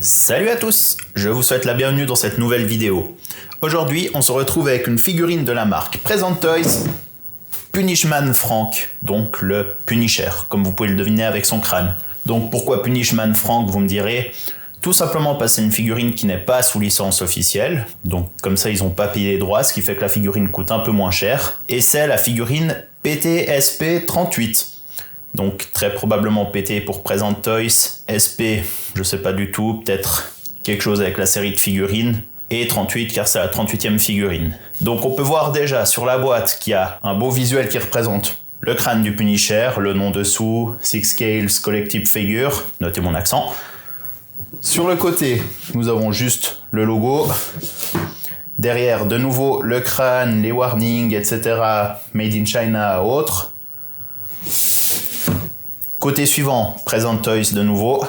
Salut à tous, je vous souhaite la bienvenue dans cette nouvelle vidéo. Aujourd'hui, on se retrouve avec une figurine de la marque Present Toys, Punishman Frank, donc le Punisher, comme vous pouvez le deviner avec son crâne. Donc pourquoi Punishman Frank, vous me direz? Tout simplement parce que c'est une figurine qui n'est pas sous licence officielle, donc comme ça ils n'ont pas payé les droits, ce qui fait que la figurine coûte un peu moins cher. Et c'est la figurine PTSP38. Donc très probablement PT pour Present Toys, SP, je sais pas du tout, peut-être quelque chose avec la série de figurines, et 38 car c'est la 38e figurine. Donc on peut voir déjà sur la boîte qu'il y a un beau visuel qui représente le crâne du Punisher, le nom dessous, Six Scales Collective Figure, notez mon accent. Sur le côté, nous avons juste le logo. Derrière, de nouveau, le crâne, les warnings, etc. Made in China, autres. Côté suivant, Present Toys de nouveau.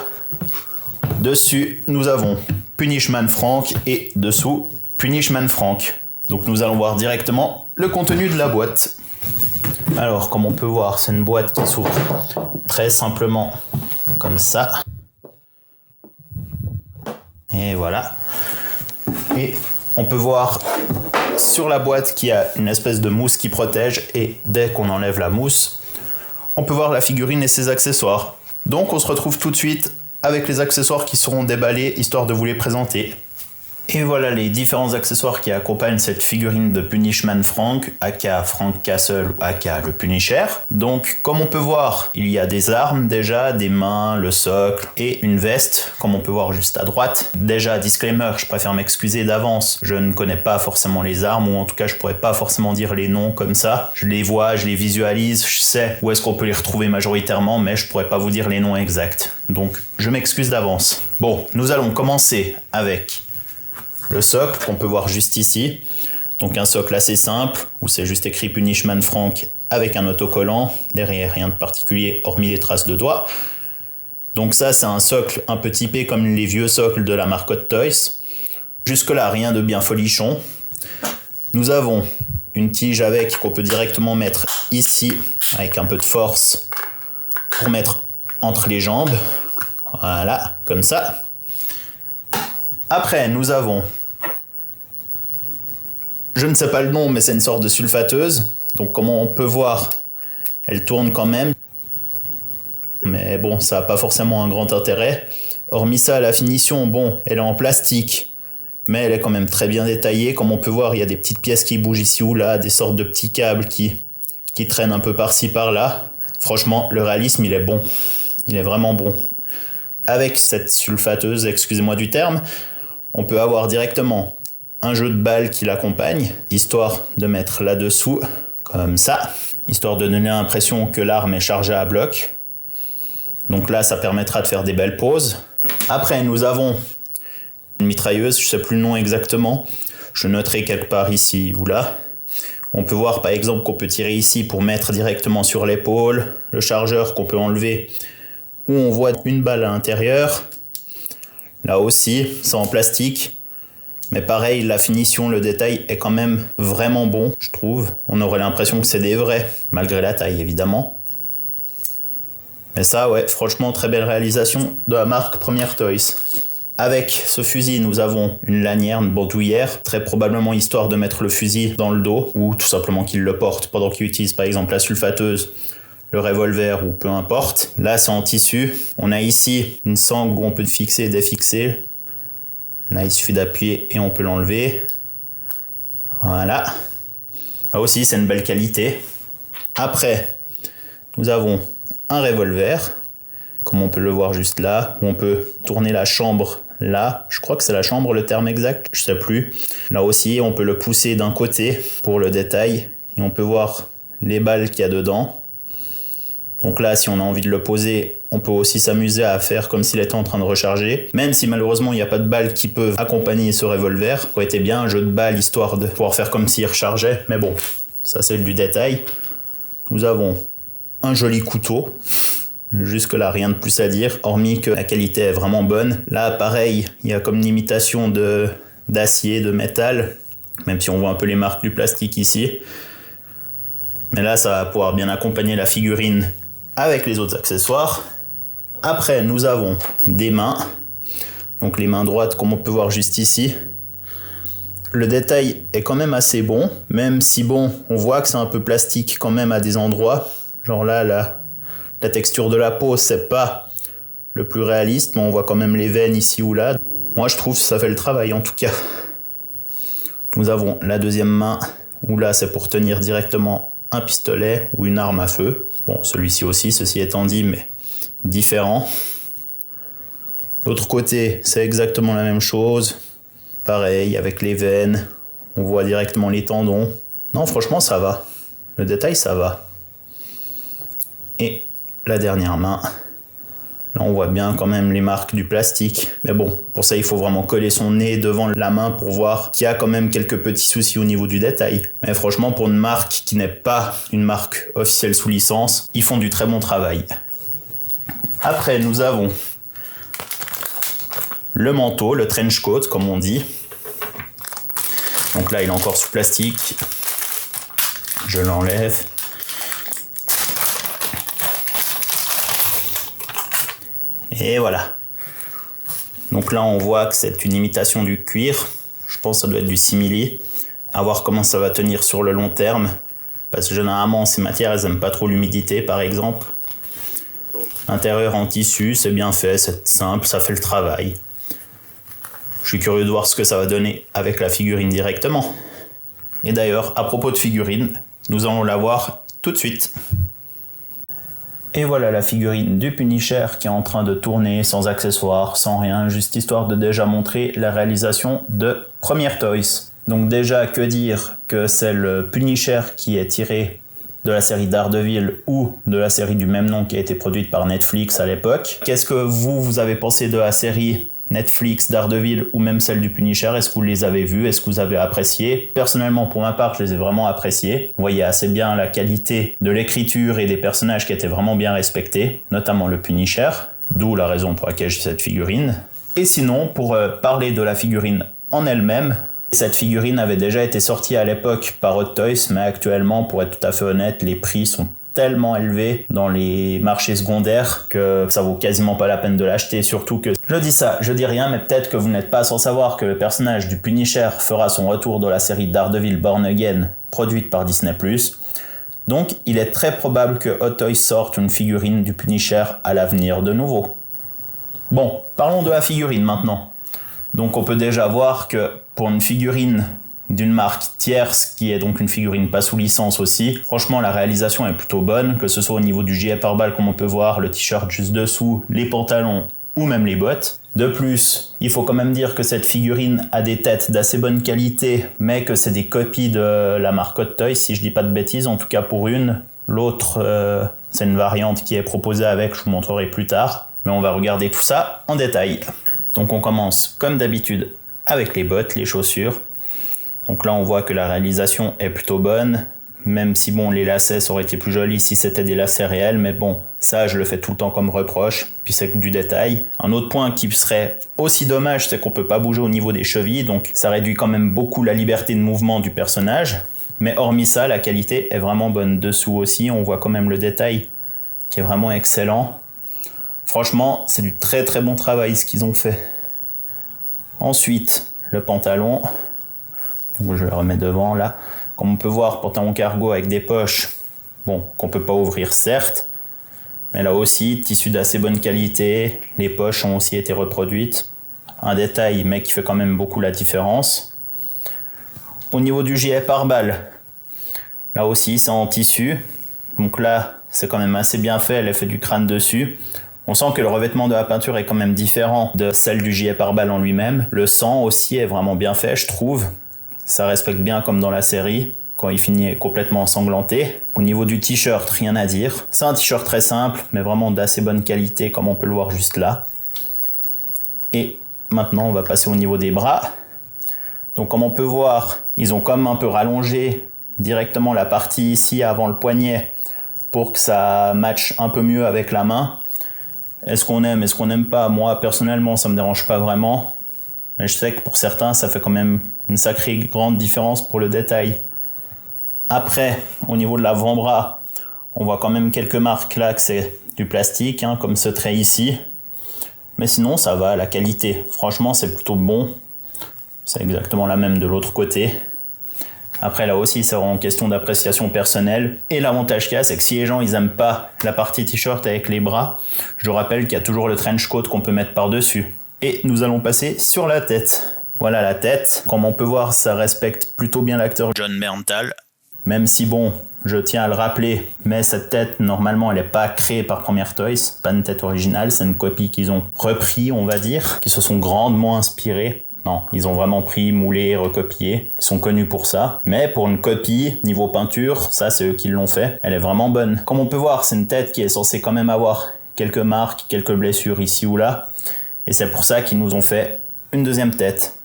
Dessus, nous avons Punishman Frank et dessous, Punishman Frank. Donc nous allons voir directement le contenu de la boîte. Alors, comme on peut voir, c'est une boîte qui s'ouvre très simplement comme ça. Et voilà. Et on peut voir sur la boîte qu'il y a une espèce de mousse qui protège et dès qu'on enlève la mousse, on peut voir la figurine et ses accessoires. Donc on se retrouve tout de suite avec les accessoires qui seront déballés histoire de vous les présenter. Et voilà les différents accessoires qui accompagnent cette figurine de Punishman Frank, aka Frank Castle, aka le Punisher. Donc comme on peut voir, il y a des armes déjà, des mains, le socle et une veste, comme on peut voir juste à droite. Déjà, disclaimer, je préfère m'excuser d'avance, je ne connais pas forcément les armes, ou en tout cas je pourrais pas forcément dire les noms comme ça. Je les vois, je les visualise, je sais où est-ce qu'on peut les retrouver majoritairement, mais je pourrais pas vous dire les noms exacts. Donc je m'excuse d'avance. Bon, nous allons commencer avec le socle qu'on peut voir juste ici, donc un socle assez simple où c'est juste écrit Punishman Frank avec un autocollant, derrière rien de particulier hormis les traces de doigts. Donc ça c'est un socle un peu typé comme les vieux socles de la marque Hot Toys. Jusque là rien de bien folichon. Nous avons une tige avec qu'on peut directement mettre ici avec un peu de force pour mettre entre les jambes, voilà comme ça. Après nous avons, je ne sais pas le nom, mais c'est une sorte de sulfateuse. Donc comme on peut voir, elle tourne quand même. Mais bon, ça n'a pas forcément un grand intérêt. Hormis ça, la finition, bon, elle est en plastique. Mais elle est quand même très bien détaillée. Comme on peut voir, il y a des petites pièces qui bougent ici ou là, des sortes de petits câbles qui traînent un peu par-ci par-là. Franchement, le réalisme, il est bon. Il est vraiment bon. Avec cette sulfateuse, excusez-moi du terme, on peut avoir directement un jeu de balles qui l'accompagne, histoire de mettre là-dessous, comme ça, histoire de donner l'impression que l'arme est chargée à bloc. Donc là, ça permettra de faire des belles pauses. Après, nous avons une mitrailleuse, je ne sais plus le nom exactement, je noterai quelque part ici ou là. On peut voir par exemple qu'on peut tirer ici pour mettre directement sur l'épaule, le chargeur qu'on peut enlever, où on voit une balle à l'intérieur. Là aussi, c'est en plastique. Mais pareil, la finition, le détail est quand même vraiment bon, je trouve. On aurait l'impression que c'est des vrais, malgré la taille évidemment. Mais ça, ouais, franchement, très belle réalisation de la marque Première Toys. Avec ce fusil, nous avons une lanière, une bandoulière, très probablement histoire de mettre le fusil dans le dos, ou tout simplement qu'il le porte pendant qu'il utilise par exemple la sulfateuse, le revolver ou peu importe. Là, c'est en tissu. On a ici une sangle où on peut fixer et défixer. Là, il suffit d'appuyer et on peut l'enlever. Voilà. Là aussi, c'est une belle qualité. Après, nous avons un revolver, comme on peut le voir juste là, où on peut tourner la chambre là. Je crois que c'est la chambre le terme exact, je sais plus. Là aussi, on peut le pousser d'un côté pour le détail. Et on peut voir les balles qu'il y a dedans. Donc là, si on a envie de le poser, on peut aussi s'amuser à faire comme s'il était en train de recharger. Même si malheureusement, il n'y a pas de balles qui peuvent accompagner ce revolver. Ça aurait été bien un jeu de balles, histoire de pouvoir faire comme s'il rechargeait. Mais bon, ça c'est du détail. Nous avons un joli couteau. Jusque là, rien de plus à dire, hormis que la qualité est vraiment bonne. Là, pareil, il y a comme une imitation d'acier, de métal. Même si on voit un peu les marques du plastique ici. Mais là, ça va pouvoir bien accompagner la figurine avec les autres accessoires. Après, nous avons des mains. Donc les mains droites, comme on peut voir juste ici. Le détail est quand même assez bon, même si bon, on voit que c'est un peu plastique quand même à des endroits. Genre là, la texture de la peau, c'est pas le plus réaliste, mais on voit quand même les veines ici ou là. Moi, je trouve que ça fait le travail en tout cas. Nous avons la deuxième main, où là, c'est pour tenir directement un pistolet ou une arme à feu. Bon, celui-ci aussi, ceci étant dit, mais différent. L'autre côté, c'est exactement la même chose. Pareil, avec les veines, on voit directement les tendons. Non, franchement, ça va. Le détail, ça va. Et la dernière main, là, on voit bien quand même les marques du plastique. Mais bon, pour ça, il faut vraiment coller son nez devant la main pour voir qu'il y a quand même quelques petits soucis au niveau du détail. Mais franchement, pour une marque qui n'est pas une marque officielle sous licence, ils font du très bon travail. Après, nous avons le manteau, le trench coat, comme on dit. Donc là, il est encore sous plastique. Je l'enlève. Et voilà. Donc là, on voit que c'est une imitation du cuir. Je pense que ça doit être du simili. À voir comment ça va tenir sur le long terme. Parce que généralement, ces matières, elles n'aiment pas trop l'humidité, par exemple. L'intérieur en tissu, c'est bien fait, c'est simple, ça fait le travail. Je suis curieux de voir ce que ça va donner avec la figurine directement. Et d'ailleurs, à propos de figurine, nous allons la voir tout de suite. Et voilà la figurine du Punisher qui est en train de tourner sans accessoires, sans rien, juste histoire de déjà montrer la réalisation de Premiere Toys. Donc déjà, que dire que c'est le Punisher qui est tiré de la série Daredevil ou de la série du même nom qui a été produite par Netflix à l'époque. Qu'est-ce que vous avez pensé de la série Netflix, Daredevil ou même celle du Punisher? Est-ce que vous les avez vues? Est-ce que vous avez apprécié? Personnellement, pour ma part, je les ai vraiment appréciés. Vous voyez assez bien la qualité de l'écriture et des personnages qui étaient vraiment bien respectés, notamment le Punisher, d'où la raison pour laquelle j'ai cette figurine. Et sinon, pour parler de la figurine en elle-même, cette figurine avait déjà été sortie à l'époque par Hot Toys, mais actuellement, pour être tout à fait honnête, les prix sont tellement élevé dans les marchés secondaires que ça vaut quasiment pas la peine de l'acheter, surtout que je dis ça, je dis rien, mais peut-être que vous n'êtes pas sans savoir que le personnage du Punisher fera son retour dans la série Daredevil Born Again produite par Disney+. Donc il est très probable que Hot Toys sorte une figurine du Punisher à l'avenir de nouveau. Bon, parlons de la figurine maintenant. Donc on peut déjà voir que pour une figurine d'une marque tierce qui est donc une figurine pas sous licence aussi. Franchement, la réalisation est plutôt bonne, que ce soit au niveau du gilet pare-balles comme on peut voir, le t-shirt juste dessous, les pantalons ou même les bottes. De plus, il faut quand même dire que cette figurine a des têtes d'assez bonne qualité, mais que c'est des copies de la marque Hot Toys, si je dis pas de bêtises, en tout cas pour une. L'autre, c'est une variante qui est proposée avec, je vous montrerai plus tard. Mais on va regarder tout ça en détail. Donc on commence comme d'habitude avec les bottes, les chaussures. Donc là, on voit que la réalisation est plutôt bonne, même si bon, les lacets, ça aurait été plus joli si c'était des lacets réels, mais bon, ça, je le fais tout le temps comme reproche, puis c'est que du détail. Un autre point qui serait aussi dommage, c'est qu'on peut pas bouger au niveau des chevilles, donc ça réduit quand même beaucoup la liberté de mouvement du personnage. Mais hormis ça, la qualité est vraiment bonne. Dessous aussi, on voit quand même le détail qui est vraiment excellent. Franchement, c'est du très très bon travail ce qu'ils ont fait. Ensuite, le pantalon. Donc je le remets devant là. Comme on peut voir, pantalon cargo avec des poches, bon, qu'on peut pas ouvrir certes, mais là aussi, tissu d'assez bonne qualité, les poches ont aussi été reproduites. Un détail, mais qui fait quand même beaucoup la différence. Au niveau du gilet pare-balles, là aussi, c'est en tissu. Donc là, c'est quand même assez bien fait, l'effet du crâne dessus. On sent que le revêtement de la peinture est quand même différent de celle du gilet pare-balles en lui-même. Le sang aussi est vraiment bien fait, je trouve. Ça respecte bien comme dans la série, quand il finit complètement ensanglanté. Au niveau du t-shirt, rien à dire. C'est un t-shirt très simple, mais vraiment d'assez bonne qualité, comme on peut le voir juste là. Et maintenant, on va passer au niveau des bras. Donc comme on peut voir, ils ont comme un peu rallongé directement la partie ici avant le poignet pour que ça matche un peu mieux avec la main. Est-ce qu'on aime, est-ce qu'on n'aime pas? Moi, personnellement, ça me dérange pas vraiment. Mais je sais que pour certains, ça fait quand même une sacrée grande différence pour le détail. Après, au niveau de l'avant-bras, on voit quand même quelques marques là que c'est du plastique, hein, comme ce trait ici. Mais sinon, ça va, la qualité, franchement, c'est plutôt bon. C'est exactement la même de l'autre côté. Après, là aussi, c'est vraiment question d'appréciation personnelle. Et l'avantage qu'il y a, c'est que si les gens, ils aiment pas la partie t-shirt avec les bras, je rappelle qu'il y a toujours le trench coat qu'on peut mettre par-dessus. Et nous allons passer sur la tête. Voilà la tête. Comme on peut voir, ça respecte plutôt bien l'acteur Jon Bernthal. Même si bon, je tiens à le rappeler, mais cette tête, normalement, elle n'est pas créée par Premiere Toys. Pas une tête originale, c'est une copie qu'ils ont repris, on va dire, qui se sont grandement inspirés. Non, ils ont vraiment pris, moulé, recopié. Ils sont connus pour ça. Mais pour une copie, niveau peinture, ça c'est eux qui l'ont fait. Elle est vraiment bonne. Comme on peut voir, c'est une tête qui est censée quand même avoir quelques marques, quelques blessures ici ou là. Et c'est pour ça qu'ils nous ont fait une deuxième tête.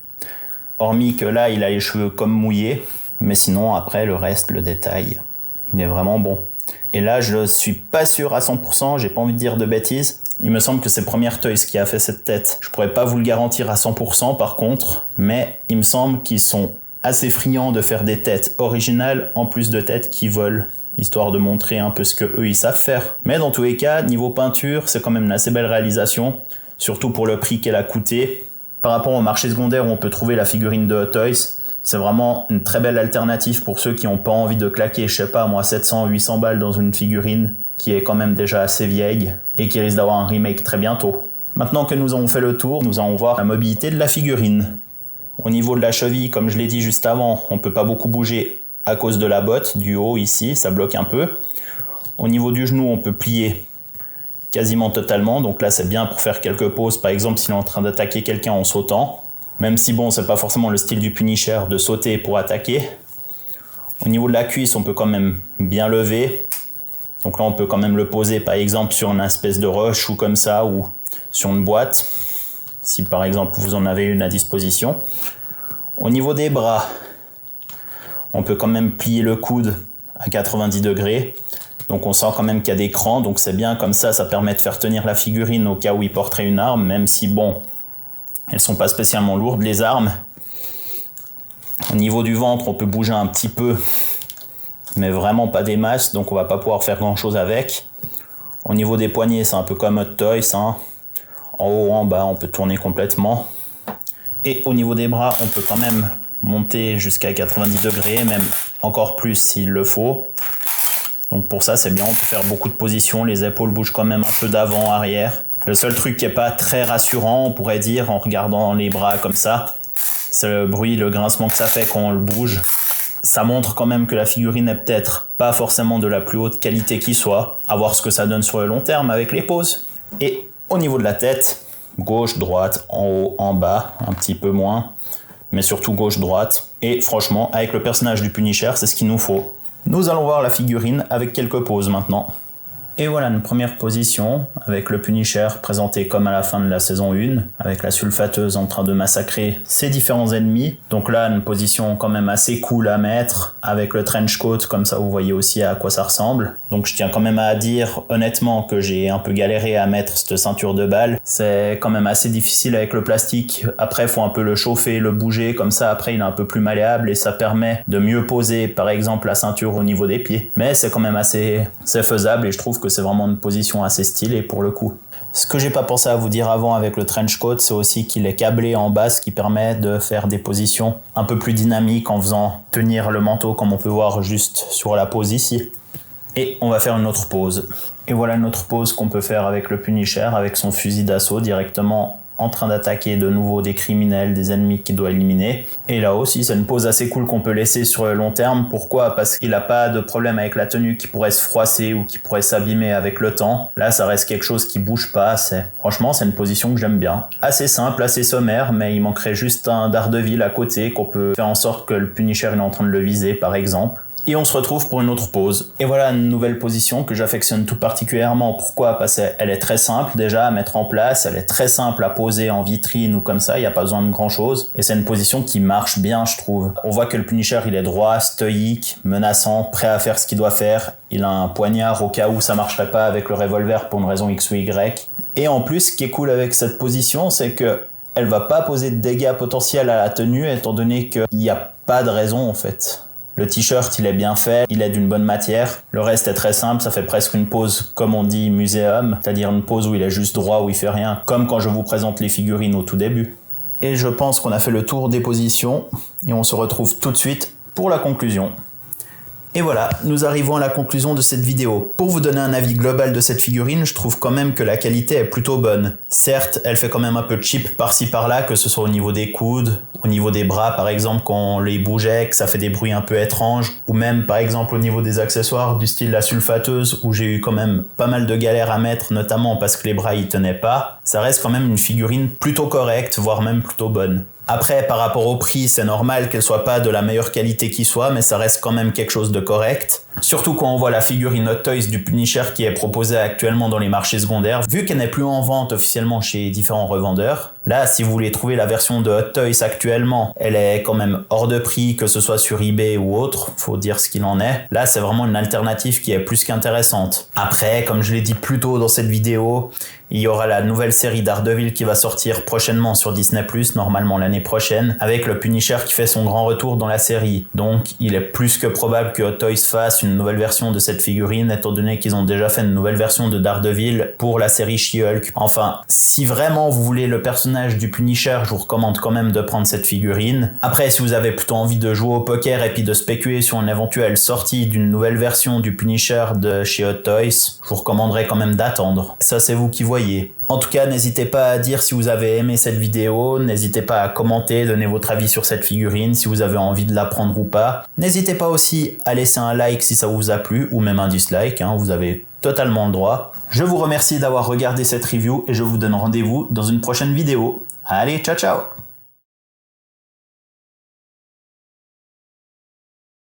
Hormis que là, il a les cheveux comme mouillés. Mais sinon, après, le reste, le détail, il est vraiment bon. Et là, je suis pas sûr à 100%, j'ai pas envie de dire de bêtises. Il me semble que c'est Premiere Toys qui a fait cette tête. Je pourrais pas vous le garantir à 100% par contre, mais il me semble qu'ils sont assez friands de faire des têtes originales en plus de têtes qui volent, histoire de montrer un peu ce que eux ils savent faire. Mais dans tous les cas, niveau peinture, c'est quand même une assez belle réalisation, surtout pour le prix qu'elle a coûté. Par rapport au marché secondaire où on peut trouver la figurine de Hot Toys, c'est vraiment une très belle alternative pour ceux qui n'ont pas envie de claquer, je sais pas moi, 700, 800 balles dans une figurine qui est quand même déjà assez vieille et qui risque d'avoir un remake très bientôt. Maintenant que nous avons fait le tour, nous allons voir la mobilité de la figurine. Au niveau de la cheville, comme je l'ai dit juste avant, on ne peut pas beaucoup bouger à cause de la botte, du haut ici, ça bloque un peu. Au niveau du genou, on peut plier quasiment totalement, donc là c'est bien pour faire quelques pauses, par exemple s'il est en train d'attaquer quelqu'un en sautant. Même si bon, c'est pas forcément le style du Punisher de sauter pour attaquer. Au niveau de la cuisse, on peut quand même bien lever. Donc là, on peut quand même le poser par exemple sur une espèce de roche ou comme ça, ou sur une boîte, si par exemple vous en avez une à disposition. Au niveau des bras, on peut quand même plier le coude à 90 degrés. Donc on sent quand même qu'il y a des crans, donc c'est bien comme ça permet de faire tenir la figurine au cas où il porterait une arme, même si bon, elles sont pas spécialement lourdes les armes. Au niveau du ventre, on peut bouger un petit peu, mais vraiment pas des masses, donc on va pas pouvoir faire grand chose avec. Au niveau des poignets, c'est un peu comme Hot Toys, hein. En haut, en bas, on peut tourner complètement. Et au niveau des bras, on peut quand même monter jusqu'à 90 degrés, même encore plus s'il le faut. Donc pour ça, c'est bien, on peut faire beaucoup de positions, les épaules bougent quand même un peu d'avant, arrière. Le seul truc qui n'est pas très rassurant, on pourrait dire, en regardant les bras comme ça, c'est le bruit, le grincement que ça fait quand on le bouge. Ça montre quand même que la figurine n'est peut-être pas forcément de la plus haute qualité qui soit. À voir ce que ça donne sur le long terme avec les poses. Et au niveau de la tête, gauche, droite, en haut, en bas, un petit peu moins, mais surtout gauche-droite. Et franchement, avec le personnage du Punisher, c'est ce qu'il nous faut. Nous allons voir la figurine avec quelques poses maintenant. Et voilà une première position avec le Punisher présenté comme à la fin de la saison 1, avec la sulfateuse en train de massacrer ses différents ennemis. Donc là, une position quand même assez cool à mettre, avec le trench coat, comme ça vous voyez aussi à quoi ça ressemble. Donc je tiens quand même à dire honnêtement que j'ai un peu galéré à mettre cette ceinture de balle. C'est quand même assez difficile avec le plastique. Après, il faut un peu le chauffer, le bouger, comme ça après il est un peu plus malléable et ça permet de mieux poser par exemple la ceinture au niveau des pieds. Mais c'est quand même c'est faisable et je trouve que c'est vraiment une position assez stylée pour le coup. Ce que j'ai pas pensé à vous dire avant avec le trench coat, c'est aussi qu'il est câblé en bas, ce qui permet de faire des positions un peu plus dynamiques en faisant tenir le manteau comme on peut voir juste sur la pose ici. Et on va faire une autre pose. Et voilà une autre pose qu'on peut faire avec le Punisher, avec son fusil d'assaut directement en train d'attaquer de nouveau des criminels, des ennemis qu'il doit éliminer. Et là aussi, c'est une pose assez cool qu'on peut laisser sur le long terme. Pourquoi ? Parce qu'il n'a pas de problème avec la tenue qui pourrait se froisser ou qui pourrait s'abîmer avec le temps. Là, ça reste quelque chose qui bouge pas. Franchement, c'est une position que j'aime bien. Assez simple, assez sommaire, mais il manquerait juste un Daredevil à côté qu'on peut faire en sorte que le Punisher est en train de le viser, par exemple. Et on se retrouve pour une autre pose. Et voilà une nouvelle position que j'affectionne tout particulièrement. Pourquoi ? Parce qu'elle est très simple déjà à mettre en place, elle est très simple à poser en vitrine ou comme ça, il n'y a pas besoin de grand chose. Et c'est une position qui marche bien, je trouve. On voit que le Punisher, il est droit, stoïque, menaçant, prêt à faire ce qu'il doit faire. Il a un poignard au cas où ça marcherait pas avec le revolver pour une raison X ou Y. Et en plus, ce qui est cool avec cette position, c'est que elle va pas poser de dégâts potentiels à la tenue, étant donné qu'il n'y a pas de raison en fait. Le t-shirt, il est bien fait, il est d'une bonne matière. Le reste est très simple, ça fait presque une pose, comme on dit, muséum, c'est-à-dire une pose où il est juste droit, où il fait rien, comme quand je vous présente les figurines au tout début. Et je pense qu'on a fait le tour des positions, et on se retrouve tout de suite pour la conclusion. Et voilà, nous arrivons à la conclusion de cette vidéo. Pour vous donner un avis global de cette figurine, je trouve quand même que la qualité est plutôt bonne. Certes, elle fait quand même un peu cheap par-ci par-là, que ce soit au niveau des coudes, au niveau des bras par exemple, quand on les bougeait, que ça fait des bruits un peu étranges, ou même par exemple au niveau des accessoires du style la sulfateuse, où j'ai eu quand même pas mal de galères à mettre, notamment parce que les bras y tenaient pas. Ça reste quand même une figurine plutôt correcte, voire même plutôt bonne. Après, par rapport au prix, c'est normal qu'elle soit pas de la meilleure qualité qui soit, mais ça reste quand même quelque chose de correct. Surtout quand on voit la figurine Hot Toys du Punisher qui est proposée actuellement dans les marchés secondaires, vu qu'elle n'est plus en vente officiellement chez différents revendeurs. Là, si vous voulez trouver la version de Hot Toys actuellement, elle est quand même hors de prix, que ce soit sur eBay ou autre, faut dire ce qu'il en est. Là, c'est vraiment une alternative qui est plus qu'intéressante. Après, comme je l'ai dit plus tôt dans cette vidéo, il y aura la nouvelle série Daredevil qui va sortir prochainement sur Disney+, normalement l'année prochaine, avec le Punisher qui fait son grand retour dans la série. Donc, il est plus que probable que Hot Toys fasse une nouvelle version de cette figurine, étant donné qu'ils ont déjà fait une nouvelle version de Daredevil pour la série She-Hulk. Enfin, si vraiment vous voulez le personnage du Punisher, je vous recommande quand même de prendre cette figurine. Après, si vous avez plutôt envie de jouer au poker et puis de spéculer sur une éventuelle sortie d'une nouvelle version du Punisher de chez Hot Toys, je vous recommanderais quand même d'attendre. Ça, c'est vous qui voyez. En tout cas, n'hésitez pas à dire si vous avez aimé cette vidéo, n'hésitez pas à commenter, donner votre avis sur cette figurine, si vous avez envie de la prendre ou pas. N'hésitez pas aussi à laisser un like si ça vous a plu, ou même un dislike, vous avez totalement le droit. Je vous remercie d'avoir regardé cette review et je vous donne rendez-vous dans une prochaine vidéo. Allez, ciao ciao!